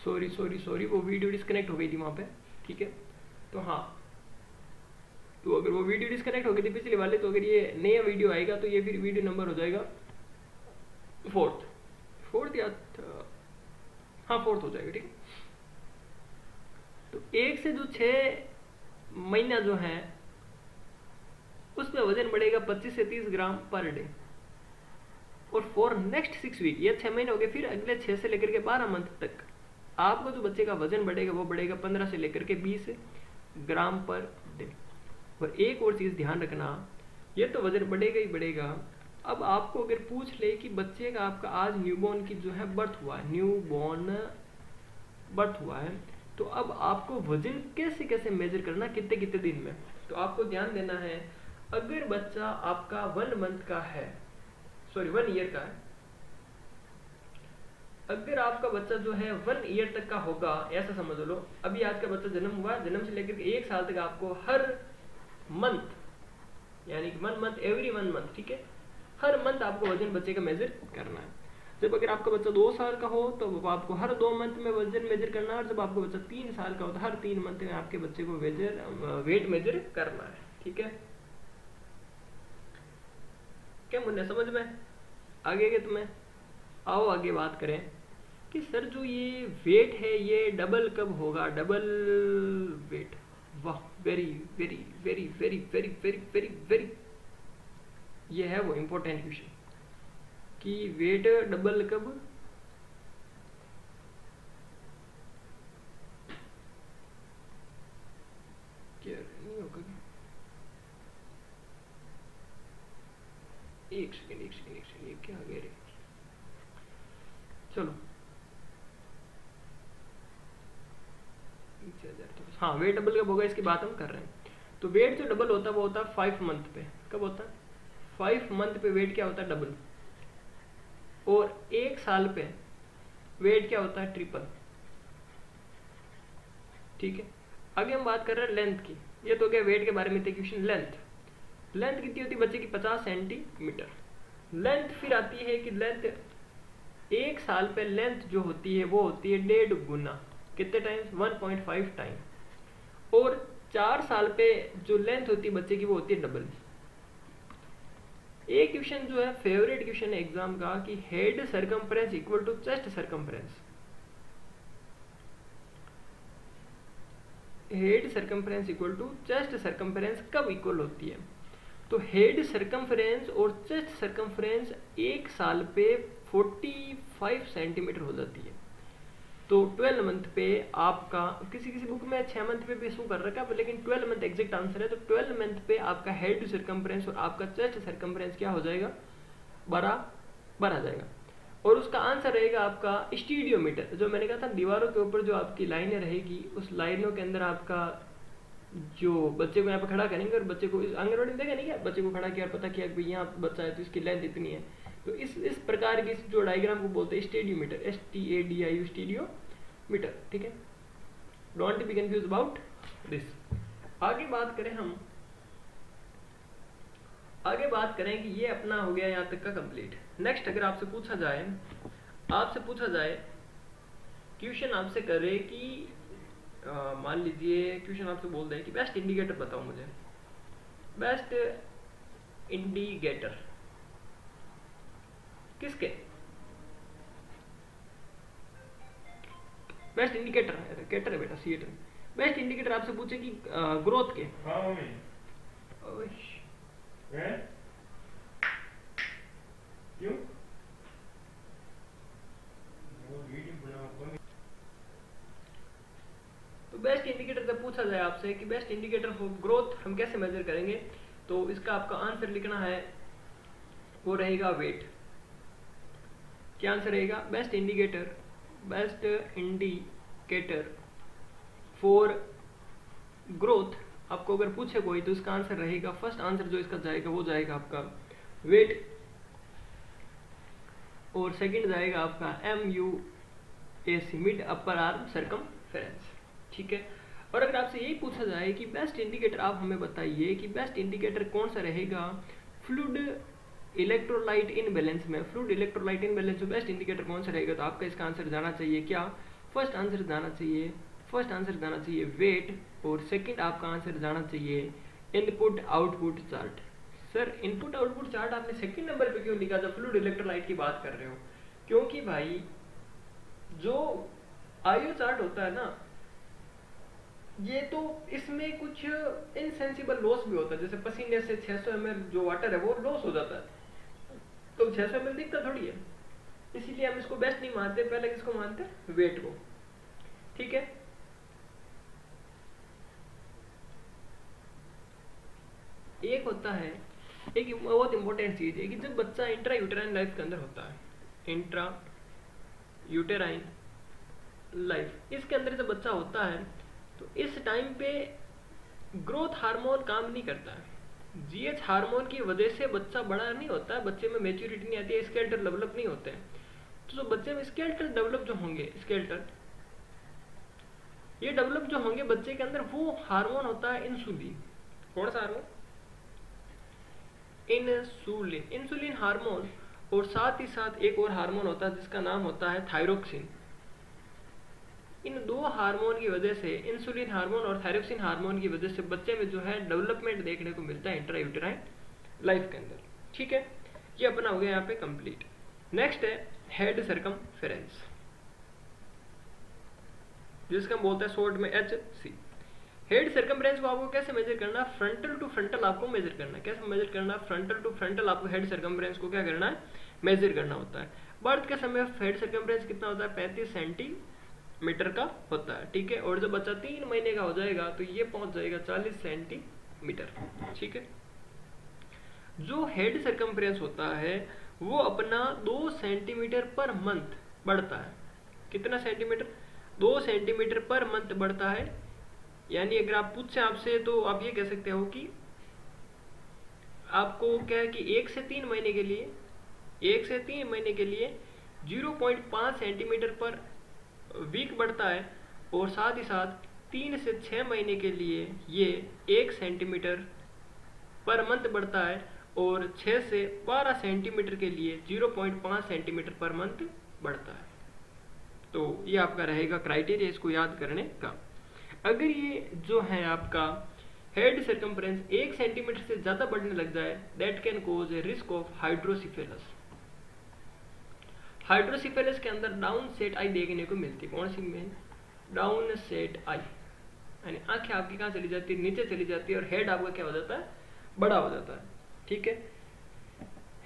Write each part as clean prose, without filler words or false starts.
Sorry वो video disconnect हो गई थी वहाँ पे, ठीक है। तो हाँ, तो अगर वो वीडियो डिस्कनेक्ट हो गई थी पिछले वाले, तो अगर ये नया वीडियो आएगा तो ये फिर वीडियो नंबर हो जाएगा फोर्थ या हाँ फोर्थ हो जाएगा, ठीक है। तो 1 से जो 6 महीना जो है उसमें वजन बढ़ेगा 25 से 30 ग्राम पर डे। और फॉर नेक्स्ट 6 वीक, ये 6 महीने हो गए, फिर अगले 6 से लेकर के 12 मंथ तक आपको जो बच्चे का वजन बढ़ेगा वो बढ़ेगा 15 से लेकर के 20 ग्राम पर डे। और एक और चीज ध्यान रखना, ये तो वजन बढ़ेगा ही बढ़ेगा। अब आपको अगर पूछ ले कि बच्चे का आपका आज न्यूबॉर्न की जो है बर्थ हुआ है, न्यूबॉर्न बर्थ हुआ है, तो अब आपको वजन कैसे कैसे मेजर करना, कितने कितने दिन में, तो आपको ध्यान देना है। अगर बच्चा आपका 1 मंथ का है, सॉरी 1 ईयर का है, अगर आपका बच्चा जो है 1 ईयर तक का होगा, ऐसा समझ लो अभी आज का बच्चा जन्म हुआ, जन्म से लेकर के 1 साल तक आपको हर मंथ, यानी कि 1 मंथ एवरी 1 मंथ, ठीक है, हर मंथ आपको वजन बच्चे का मेजर करना है। जब अगर आपका बच्चा 2 साल का हो तो आपको हर 2 मंथ में वजन मेजर करना है, और जब आपका बच्चा 3 साल का हो तो हर 3 मंथ में आपके बच्चे को वेट मेजर करना है, ठीक है। क्या मुन्ने समझ में आगे के तुम्हें? आओ आगे बात करें कि सर जो ये वेट है ये डबल कब होगा, डबल वेट। वाह, very very very very very very very very, ये है वो इम्पोर्टेंट क्वेश्चन कि वेट डबल कब, क्या नहीं होगा। एक सेकेंड, ये क्या आ गया रे, चलो हाँ, वेट डबल कब होगा इसकी बात हम कर रहे हैं। तो वेट जो डबल होता है वो होता है 5 मंथ पे। कब होता है? 5 मंथ पे वेट क्या होता है? डबल। और 1 साल पे वेट क्या होता है? ट्रिपल, ठीक है। आगे हम बात कर रहे हैं लेंथ की। ये तो क्या वेट के बारे में थे क्वेश्चन। लेंथ कितनी होती है बच्चे की? 50 सेंटीमीटर लेंथ। फिर आती है कि लेंथ 1 साल पे लेंथ जो होती है वो होती है 1.5 गुना। कितने टाइम्स? 1.5 टाइम। और 4 साल पे जो लेंथ होती है बच्चे की वो होती है डबल। एक क्वेश्चन जो है फेवरेट क्वेश्चन है एग्जाम का कि head circumference equal to chest circumference. Head circumference equal to chest circumference कब इक्वल होती है? तो हेड सर्कमफ्रेंस और चेस्ट सर्कमफ्रेंस 1 साल पे 45 सेंटीमीटर हो जाती है। तो 12 मंथ पे आपका, किसी किसी बुक में 6 मंथ पे भी शो कर रखा है, लेकिन 12 मंथ एग्जैक्ट आंसर है। तो 12 मंथ पे आपका हेड सर्कमफ्रेंस और आपका चेस्ट सर्कमफ्रेंस क्या हो जाएगा? बराबर आ जाएगा। और उसका आंसर रहेगा आपका स्टीडियोमीटर। जो मैंने कहा था दीवारों के ऊपर जो आपकी लाइनें रहेगी, उस लाइनों के अंदर आपका जो बच्चे को यहाँ पे खड़ा करेंगे और बच्चे को आंगनबाड़ी में देखा नहीं क्या, बच्चे को खड़ा किया, पता किया कि यहाँ बच्चा है तो इसकी लेंथ इतनी है। तो इस प्रकार की जो डायग्राम को बोलते हैं स्टेडियोमीटर, STADIO स्टेडियोमीटर, ठीक है। Don't be confuse about this. आगे बात करें कि ये अपना हो गया यहाँ तक का कंप्लीट। नेक्स्ट अगर आपसे पूछा जाए क्वेश्चन आपसे करे कि मान लीजिए क्वेश्चन आपसे बोल रहे हैं कि बेस्ट इंडिकेटर बताओ मुझे। बेस्ट इंडिकेटर किसके? बेस्ट इंडिकेटर है बेटा, सीएटर। बेस्ट इंडिकेटर आपसे पूछे कि ग्रोथ के। हाँ मम्मी। क्यों? तो बेस्ट इंडिकेटर जब पूछा जाए आपसे कि बेस्ट इंडिकेटर फॉर ग्रोथ हम कैसे मेजर करेंगे, तो इसका आपका आंसर लिखना है, वो रहेगा वेट। क्या आंसर रहेगा? बेस्ट इंडिकेटर फॉर ग्रोथ आपको अगर पूछे कोई तो इसका आंसर रहेगा, फर्स्ट आंसर जो इसका जाएगा वो जाएगा आपका वेट, और सेकंड जाएगा आपका MUAC mid upper arm circumference, ठीक है। और अगर आपसे यही पूछा जाए कि बेस्ट इंडिकेटर आप हमें बताइए कि बेस्ट इंडिकेटर कौन सा रहेगा फ्लूइड इलेक्ट्रोलाइट इनबैलेंस में, फ्लूइड इलेक्ट्रोलाइट इनबैलेंस में बेस्ट इंडिकेटर कौन सा रहेगा, तो आपका इसका आंसर जाना चाहिए क्या? फर्स्ट आंसर जाना चाहिए वेट, और सेकंड आपका आंसर जाना चाहिए input output chart. Sir input output chart आपने सेकंड नंबर पे क्यों लिखा जब फ्लूइड इलेक्ट्रोलाइट की बात कर रहे हो? क्योंकि भाई जो आईओ चार्ट होता है ना, ये तो इसमें कुछ इनसेंसिबल लॉस भी होता है, जैसे पसीने से 600 ml जो वाटर है वो लॉस हो जाता है, तो 600 ml दिखता थोड़ी है, इसीलिए हम इसको बेस्ट नहीं मानते। पहले किसको मानते हैं? वेट को। ठीक है, एक होता है, एक बहुत इंपॉर्टेंट चीज है कि जब बच्चा इंट्रा यूटेराइन लाइफ के अंदर होता है, इंट्रा यूटेराइन लाइफ, इसके अंदर जब बच्चा होता है तो इस टाइम पे ग्रोथ हार्मोन काम नहीं करता है। जीएच हार्मोन की वजह से बच्चा बड़ा नहीं होता है, बच्चे में मेच्योरिटी नहीं आती है, स्केलेटल डेवलप नहीं होते हैं। तो जो बच्चे में स्केलेटल डेवलप जो होंगे, स्केलेटल ये डेवलप जो होंगे बच्चे के अंदर, वो हार्मोन होता है इंसुलिन। कौन सा हार्मोन? इंसुलिन। इंसुलिन हार्मोन, और साथ ही साथ एक और हार्मोन होता है जिसका नाम होता है थायरोक्सिन। इन दो हार्मोन की वजह से, इंसुलिन हार्मोन और थायरोक्सिन हार्मोन की वजह से बच्चे में जो है डेवलपमेंट देखने को मिलता है इंट्रा यूटेराइन लाइफ के अंदर। ठीक है, ये अपना हो गया यहाँ पे कंप्लीट। नेक्स्ट है हेड सरकमफेरेंस, जिसका हम बोलते हैं शॉर्ट में HC। हेड सर्कमफ्रेंस को आपको कैसे मेजर करना है? फ्रंटल टू फ्रंटल आपको मेजर करना है। कैसे मेजर करना है? फ्रंटल टू फ्रंटल आपको हेड सर्कमफ्रेंस को क्या करना है? मेजर करना होता है। बर्थ के समय हेड सर्कमफ्रेंस कितना होता है? 35 सेंटीमीटर का होता है। ठीक है, और जब बच्चा 3 महीने का हो जाएगा तो ये पहुंच जाएगा 40 सेंटीमीटर। ठीक है, जो हेड सर्कमफ्रेंस होता है वो अपना 2 सेंटीमीटर पर मंथ बढ़ता है। कितना सेंटीमीटर? 2 सेंटीमीटर पर मंथ बढ़ता है। यानी अगर आप पूछे आपसे तो आप ये कह सकते हो कि आपको क्या है कि 1 से 3 महीने के लिए 0.5 सेंटीमीटर पर वीक बढ़ता है, और साथ ही साथ 3 से 6 महीने के लिए ये 1 सेंटीमीटर पर मंथ बढ़ता है, और 6 से 12 सेंटीमीटर के लिए 0.5 सेंटीमीटर पर मंथ बढ़ता है। तो ये आपका रहेगा क्राइटेरिया इसको याद करने का। अगर ये जो है आपका हेड सर्कमफ्रेंस 1 सेंटीमीटर से ज्यादा बढ़ने लग जाए, that can cause a risk of hydrocephalus. Hydrocephalus के अंदर डाउन सेट आई देखने को मिलती है। कौन सी में? डाउन सेट आई, यानी आंखें आपकी कहाँ चली जाती है? नीचे चली जाती है, और हेड आपका क्या हो जाता है? बड़ा हो जाता है। ठीक है,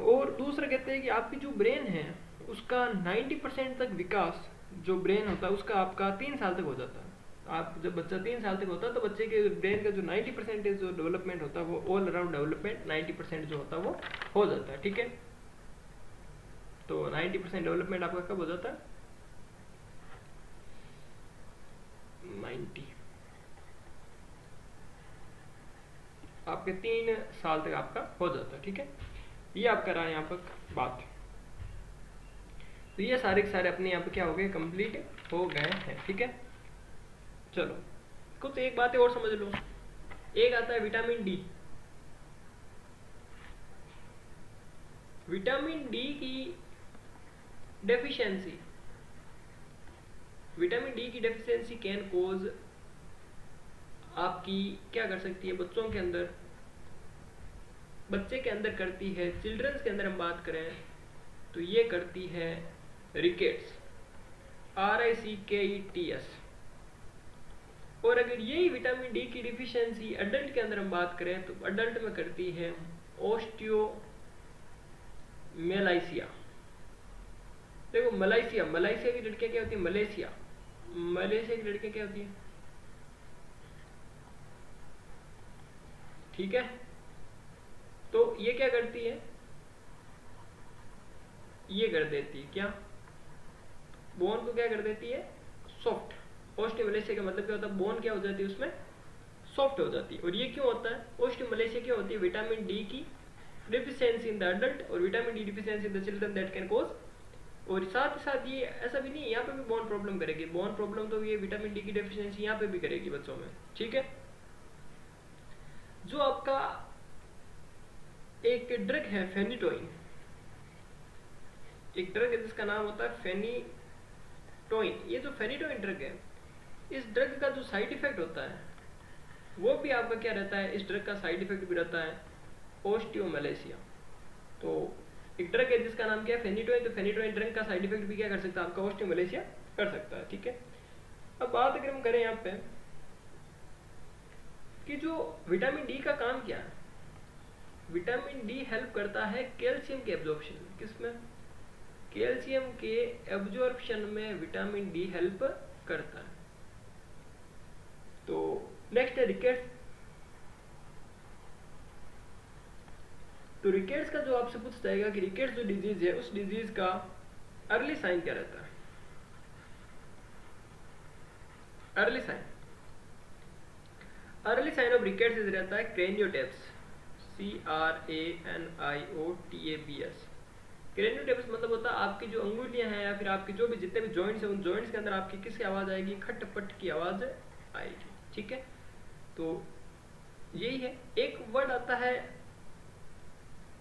और दूसरा कहते हैं कि आपकी जो ब्रेन है उसका 90% तक विकास जो ब्रेन होता है उसका आपका 3 साल तक हो जाता है। आप जब बच्चा 3 साल तक होता है तो बच्चे के ब्रेन का जो 90% जो डेवलपमेंट होता है वो ऑल अराउंड डेवलपमेंट 90% जो होता है वो हो जाता है। ठीक है, तो 90% डेवलपमेंट आपका कब हो जाता है? 90 आपके 3 साल तक आपका हो जाता है। ठीक है, ये आपका रहा यहाँ पर बात। तो ये सारे के सारे अपने यहाँ पे क्या हो गए? कंप्लीट हो गए हैं। ठीक है, चलो कुछ एक बातें और समझ लो। एक आता है विटामिन डी। विटामिन डी की डेफिशिएंसी, विटामिन डी की डेफिशिएंसी कैन कोज आपकी क्या कर सकती है? बच्चों के अंदर, बच्चे के अंदर करती है, चिल्ड्रंस के अंदर हम बात करें तो ये करती है रिकेट्स, RICKETS। और अगर यही विटामिन डी की डिफिशियंसी अडल्ट के अंदर हम बात करें तो अडल्ट में करती है ओस्टियोमेलाइसिया। देखो मलेशिया, मलेशिया की लड़कियां क्या होती है? मलेशिया की लड़कियां क्या होती है? ठीक है, तो ये क्या करती है? ये कर देती है क्या? बोन को क्या कर देती है? सॉफ्ट। ओस्टियोमलेशिया का मतलब क्या होता है? बोन क्या हो जाती है उसमें? सॉफ्ट हो जाती है। और ये क्यों होता है? ओस्टियोमलेशिया क्यों होती है? विटामिन डी की डिफिशियंसी इन द एडल्ट और vitamin D deficiency in the children that can cause. और साथ ही साथ ये ऐसा भी नहीं, यहाँ पे भी बोन प्रॉब्लम करेगी। बोन प्रॉब्लम तो ये विटामिन डी की डिफिशियंसी यहाँ पे भी करेगी बच्चों में। ठीक है, जो आपका एक ड्रग है फेनिटोइन, एक ड्रग है जिसका नाम होता है फेनिटोइन। फेनिटोइन, ये जो फेनिटोइन ड्रग है, इस ड्रग का जो साइड इफेक्ट होता है वो भी आपका क्या रहता है, इस ड्रग का साइड इफेक्ट भी रहता है ओस्टियोमलेशिया। तो एक ड्रग है जिसका नाम क्या है, फेनिटोइन, तो फेनिटोइन ड्रग का साइड इफेक्ट भी क्या कर सकता है, आपका ओस्टियोमलेशिया कर सकता है। ठीक है, अब बात अगर हम करें यहाँ पे कि जो विटामिन डी का काम क्या है, विटामिन डी हेल्प करता है कैल्शियम के एब्जॉर्प्शन, किसमें, कैल्शियम के एब्जॉर्प्शन में विटामिन डी हेल्प करता है। तो नेक्स्ट है रिकेट्स। तो रिकेट्स का जो आपसे पूछा जाएगा कि रिकेट्स जो डिजीज है उस डिजीज का अर्ली साइन क्या रहता है, early sign, early sign of rickets रहता है क्रेनियोटेप्स, CRANIOTAPS। क्रेनियोटेप्स मतलब होता है आपकी जो अंगुलियां हैं या फिर आपके जो भी जितने भी जॉइंट्स हैं उन जॉइंट्स के अंदर आपकी किसकी आवाज आएगी, खटपट की आवाज आएगी। ठीक है, तो यही है। एक वर्ड आता है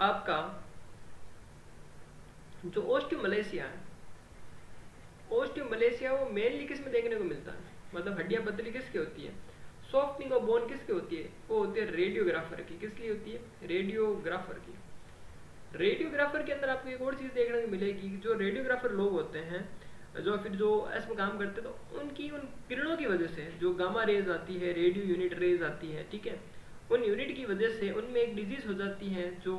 आपका जो ओस्टियोमलेशिया है, ओस्टियोमलेशिया वो मेनली किस में देखने को मिलता है, मतलब हड्डियां पतली किसकी होती है, सॉफ्टनिंग ऑफ बोन किसकी होती है, वो होती है रेडियोग्राफर की। किसकी होती है, रेडियोग्राफर की। रेडियोग्राफर के अंदर आपको एक और चीज देखने को मिलेगी, जो रेडियोग्राफर लोग होते हैं जो फिर जो इसमें काम करते हैं, तो उनकी उन किरणों की वजह से जो गामा रेज आती है, रेडियो यूनिट रेज आती है, ठीक है, उन यूनिट की वजह से उनमें एक डिजीज हो जाती है जो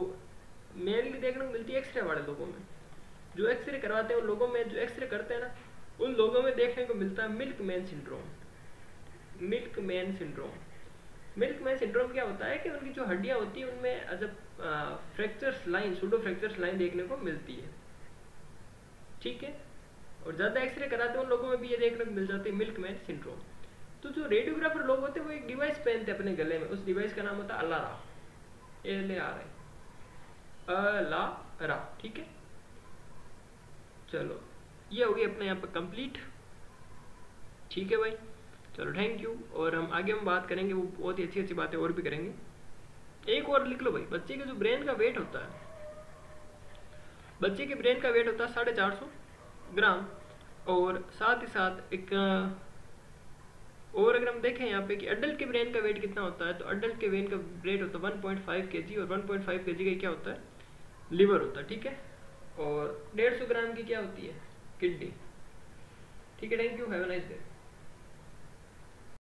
मेनली देखने को मिलती है एक्सरे वाले लोगों में। जो एक्सरे करवाते हैं उन लोगों में, जो एक्सरे करते हैं ना उन लोगों में देखने को मिलता है milkman syndrome. Milkman syndrome, milkman syndrome क्या होता है कि उनकी जो हड्डियां होती है उनमें जब fractures line, pseudo fractures line देखने को मिलती है। ठीक है, और ज्यादा एक्सरे कराते हैं उन लोगों में भी ये देखने को मिल जाती है मिल्कमैन सिंड्रोम। तो जो रेडियोग्राफर लोग होते हैं वो एक डिवाइस पहनते हैं अपने गले में, उस डिवाइस का नाम होता है अलारा, अलारा। ठीक है, चलो ये होगी अपने यहाँ पे कंप्लीट। ठीक है भाई, चलो थैंक यू। और हम आगे हम बात करेंगे, वो बहुत ही अच्छी अच्छी बातें और भी करेंगे। एक और लिख लो भाई, बच्चे के जो ब्रेन का वेट होता है, बच्चे के ब्रेन का वेट होता है 450 ग्राम। और साथ ही साथ एक और अगर हम देखें यहाँ पे कि अडल्ट के ब्रेन का वेट कितना होता है, तो अडल्ट के ब्रेन का वेट होता है 1.5 kg, और 1.5 kg का क्या होता है, लिवर होता है। ठीक है, और 150 ग्राम की क्या होती है, किडनी। ठीक है, thank you, have a nice day.